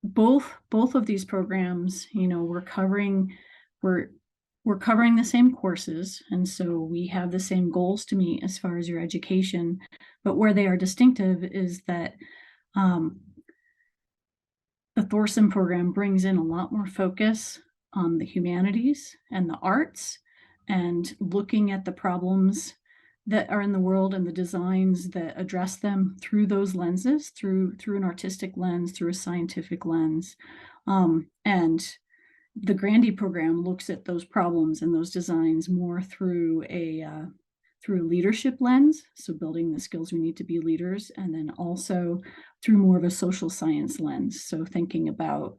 both of these programs, we're covering the same courses, and so we have the same goals to meet as far as your education. But where they are distinctive is that the Thorson program brings in a lot more focus on the humanities and the arts and looking at the problems that are in the world and the designs that address them through those lenses, through an artistic lens, through a scientific lens. And the Grandy program looks at those problems and those designs more through a leadership lens, so building the skills we need to be leaders, and then also through more of a social science lens, so thinking about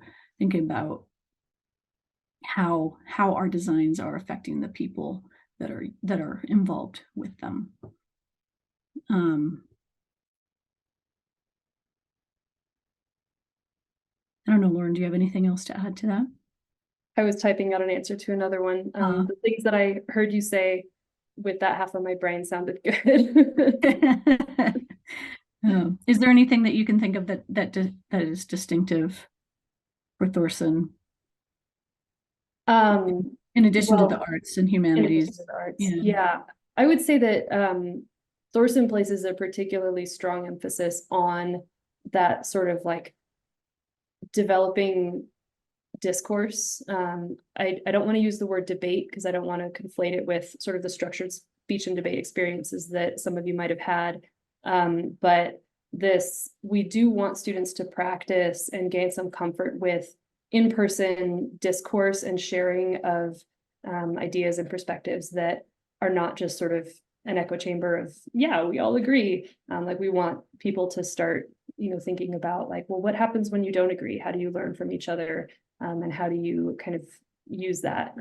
how our designs are affecting the people that are involved with them. I don't know, Lauren, do you have anything else to add to that? I was typing out an answer to another one. The things that I heard you say with that half of my brain sounded good. Is there anything that you can think of that is distinctive for Thorson? In addition to the arts and humanities. Yeah. I would say that Thorson places a particularly strong emphasis on that sort of like developing discourse. I don't want to use the word debate because I don't want to conflate it with sort of the structured speech and debate experiences that some of you might have had. But we do want students to practice and gain some comfort with in-person discourse and sharing of ideas and perspectives that are not just sort of an echo chamber of, yeah, we all agree. Like we want people to start, thinking about like, well, what happens when you don't agree? How do you learn from each other? And how do you kind of use that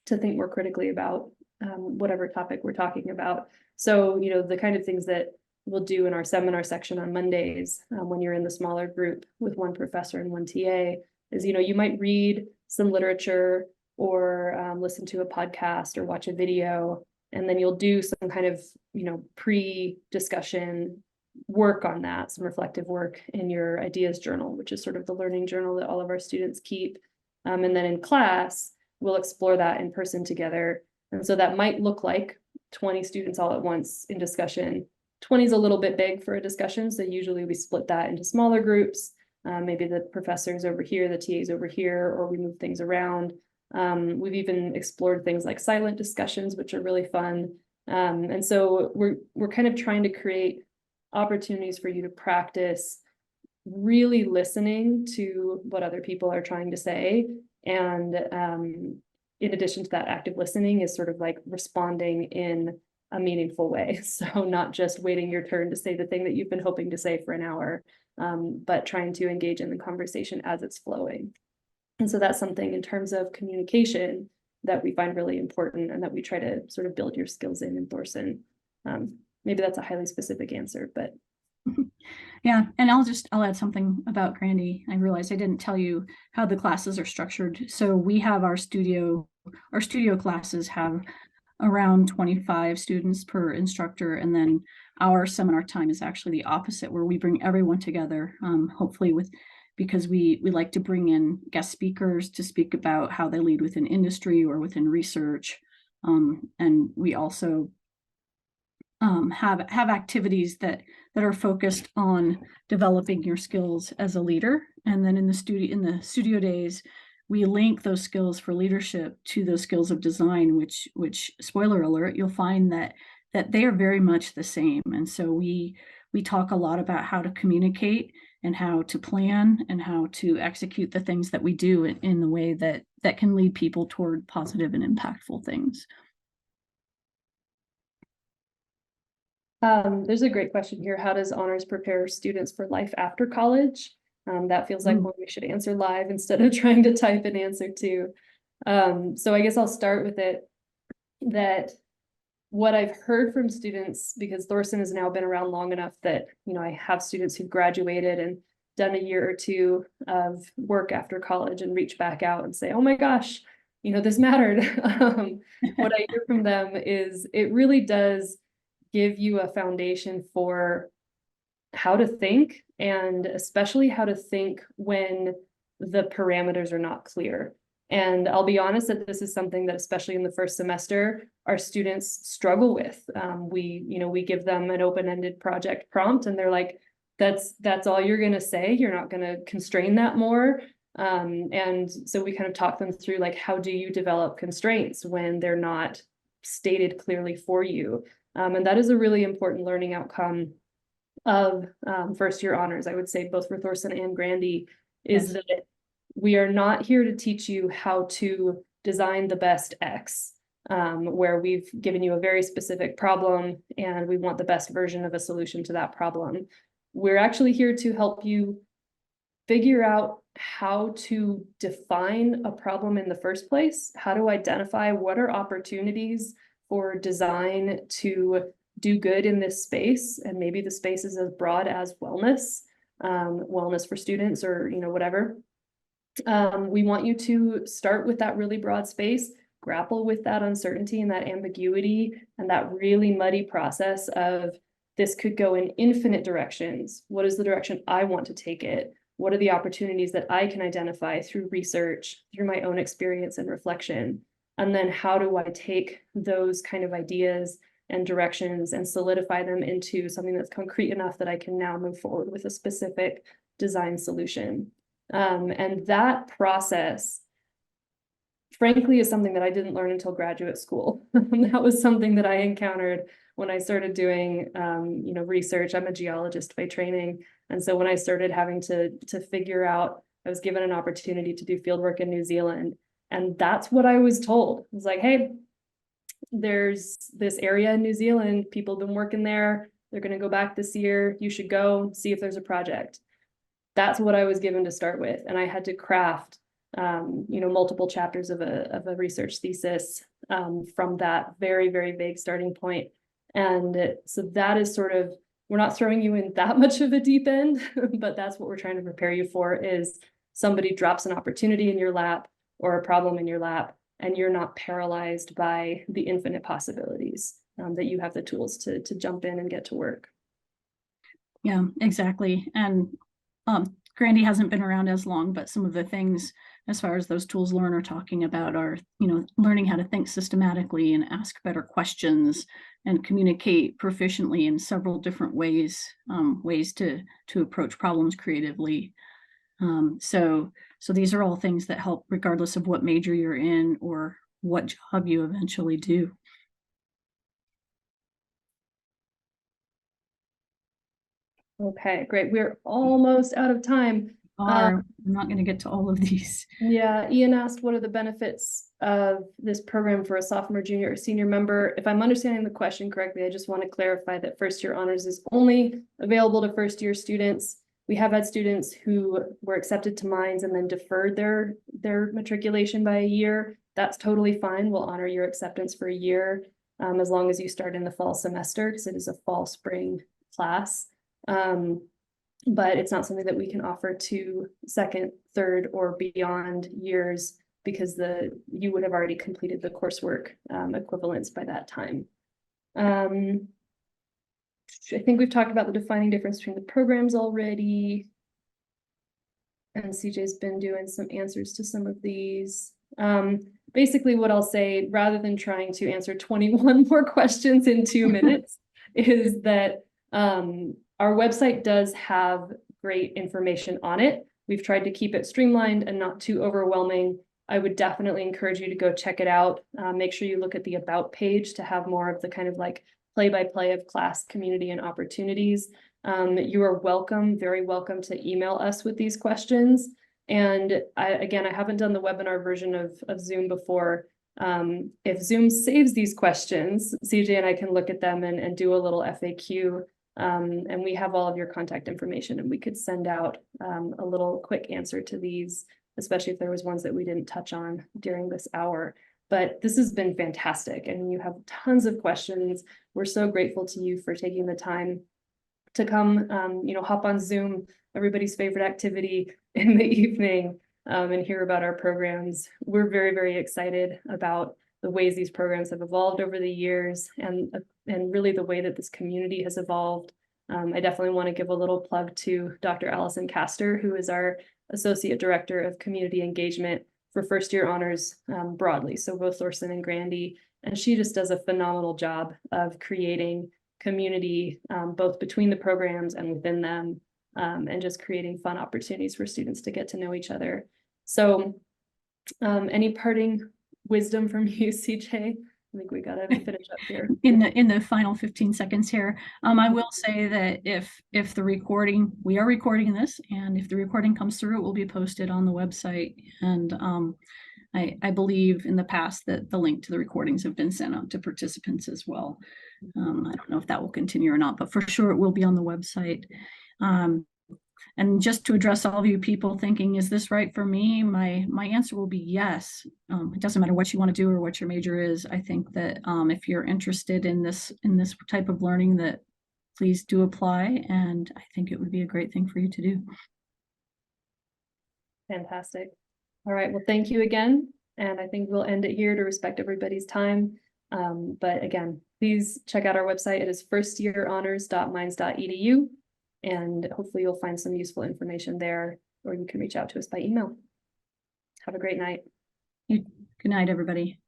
to think more critically about whatever topic we're talking about. So, you know, the kind of things that we'll do in our seminar section on Mondays, when you're in the smaller group with one professor and one TA, is, you know, you might read some literature or listen to a podcast or watch a video, and then you'll do some kind of, you know, pre-discussion work on that, some reflective work in your ideas journal, which is sort of the learning journal that all of our students keep. And then in class, we'll explore that in person together. And so that might look like 20 students all at once in discussion. 20 is a little bit big for a discussion, so usually we split that into smaller groups. Maybe the professor's over here, the TA's over here, or we move things around. We've even explored things like silent discussions, which are really fun. And so we're kind of trying to create opportunities for you to practice really listening to what other people are trying to say. And in addition to that, active listening is sort of like responding in a meaningful way. So not just waiting your turn to say the thing that you've been hoping to say for an hour, but trying to engage in the conversation as it's flowing. And so that's something in terms of communication that we find really important and that we try to sort of build your skills in Thorson. Maybe that's a highly specific answer, but. Yeah, and I'll add something about Grandy. I realized I didn't tell you how the classes are structured. So we have our studio classes have around 25 students per instructor, and then our seminar time is actually the opposite, where we bring everyone together, hopefully because we like to bring in guest speakers to speak about how they lead within industry or within research. And we also have activities that are focused on developing your skills as a leader. And then in the studio days, we link those skills for leadership to those skills of design, which spoiler alert, you'll find that they are very much the same. And so we talk a lot about how to communicate and how to plan and how to execute the things that we do in the way that can lead people toward positive and impactful things. There's a great question here. How does honors prepare students for life after college? That feels like one we should answer live instead of trying to type an answer to. So I guess I'll start with it that what I've heard from students, because Thorson has now been around long enough that, you know, I have students who've graduated and done a year or two of work after college and reach back out and say, oh my gosh, you know, this mattered. What I hear from them is it really does give you a foundation for how to think, and especially how to think when the parameters are not clear. And I'll be honest that this is something that, especially in the first semester, our students struggle with. We give them an open-ended project prompt and they're like, that's all you're going to say? You're not going to constrain that more? And so we kind of talk them through, like, how do you develop constraints when they're not stated clearly for you? And that is a really important learning outcome of first year honors, I would say, both for Thorson and Grandy, is that we are not here to teach you how to design the best X, where we've given you a very specific problem and we want the best version of a solution to that problem. We're actually here to help you figure out how to define a problem in the first place, how to identify what are opportunities for design to do good in this space, and maybe the space is as broad as wellness for students, or whatever. We want you to start with that really broad space, grapple with that uncertainty and that ambiguity and that really muddy process of, this could go in infinite directions. What is the direction I want to take it? What are the opportunities that I can identify through research, through my own experience and reflection? And then how do I take those kind of ideas and directions and solidify them into something that's concrete enough that I can now move forward with a specific design solution? And that process, frankly, is something that I didn't learn until graduate school. That was something that I encountered when I started doing research. I'm a geologist by training. And so when I started having to figure out, I was given an opportunity to do fieldwork in New Zealand. And that's what I was told. It was like, hey, there's this area in New Zealand, people have been working there, they're going to go back this year, you should go see if there's a project. That's what I was given to start with. And I had to craft multiple chapters of a research thesis from that very, very vague starting point. And so that is sort of, we're not throwing you in that much of a deep end, but that's what we're trying to prepare you for, is somebody drops an opportunity in your lap or a problem in your lap, and you're not paralyzed by the infinite possibilities, that you have the tools to jump in and get to work. Yeah, exactly. And Grandy hasn't been around as long, but some of the things as far as those tools Lauren are talking about are, learning how to think systematically and ask better questions and communicate proficiently in several different ways, ways to approach problems creatively. So these are all things that help regardless of what major you're in or what job you eventually do. Okay, great. We're almost out of time. I'm not going to get to all of these. Yeah, Ian asked, what are the benefits of this program for a sophomore, junior, or senior member? If I'm understanding the question correctly, I just want to clarify that first year honors is only available to first year students. We have had students who were accepted to Mines and then deferred their matriculation by a year. That's totally fine. We'll honor your acceptance for a year, as long as you start in the fall semester, because it is a fall spring class. But it's not something that we can offer to second, third, or beyond years, because you would have already completed the coursework equivalence by that time. I think we've talked about the defining difference between the programs already. And CJ's been doing some answers to some of these. Basically what I'll say, rather than trying to answer 21 more questions in 2 minutes, is that our website does have great information on it. We've tried to keep it streamlined and not too overwhelming. I would definitely encourage you to go check it out. Make sure you look at the About page to have more of the kind of like play-by-play of class, community, and opportunities. You are welcome, very welcome, to email us with these questions. And I haven't done the webinar version of Zoom before. If Zoom saves these questions, CJ and I can look at them and do a little FAQ. And we have all of your contact information, and we could send out a little quick answer to these, especially if there was ones that we didn't touch on during this hour. But this has been fantastic, and you have tons of questions. We're so grateful to you for taking the time to come, hop on Zoom, everybody's favorite activity in the evening, and hear about our programs. We're very, very excited about the ways these programs have evolved over the years, and really the way that this community has evolved. I definitely want to give a little plug to Dr. Allison Castor, who is our Associate Director of Community Engagement for first year honors broadly, so both Thorson and Grandy. And she just does a phenomenal job of creating community, both between the programs and within them, and just creating fun opportunities for students to get to know each other. So any parting wisdom from you, CJ? I think we gotta finish up here. In the final 15 seconds here, I will say that if the recording, we are recording this, and if the recording comes through, it will be posted on the website. And I believe in the past that the link to the recordings have been sent out to participants as well. I don't know if that will continue or not, but for sure it will be on the website. And just to address all of you people thinking, is this right for me? My answer will be yes. It doesn't matter what you want to do or what your major is. I think that if you're interested in this type of learning, that please do apply. And I think it would be a great thing for you to do. Fantastic. All right, well, thank you again. And I think we'll end it here to respect everybody's time. But again, please check out our website. It is firstyearhonors.mines.edu. And hopefully you'll find some useful information there, or you can reach out to us by email. Have a great night. Good night, everybody.